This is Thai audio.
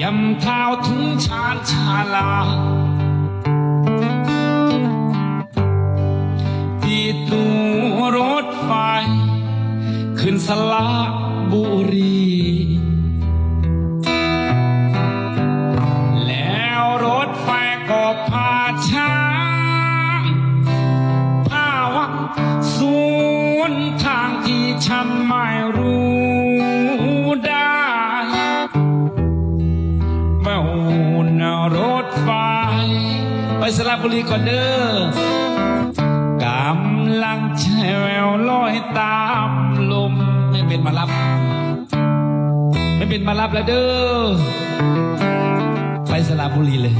ยำเท้าถึงชานชาลาที่ตัวรถไฟขึ้นสระบุรีแล้วรถไฟก็พาช้างพาวักสวนทางที่ฉันไม่รู้ได้เมื่อวุ่นรถไฟไปสระบุรีก่อนเด้อกำลังแช่แววลอยตามลมไม่เป็นมารับแล้วเด้อไปสระบุรีเลย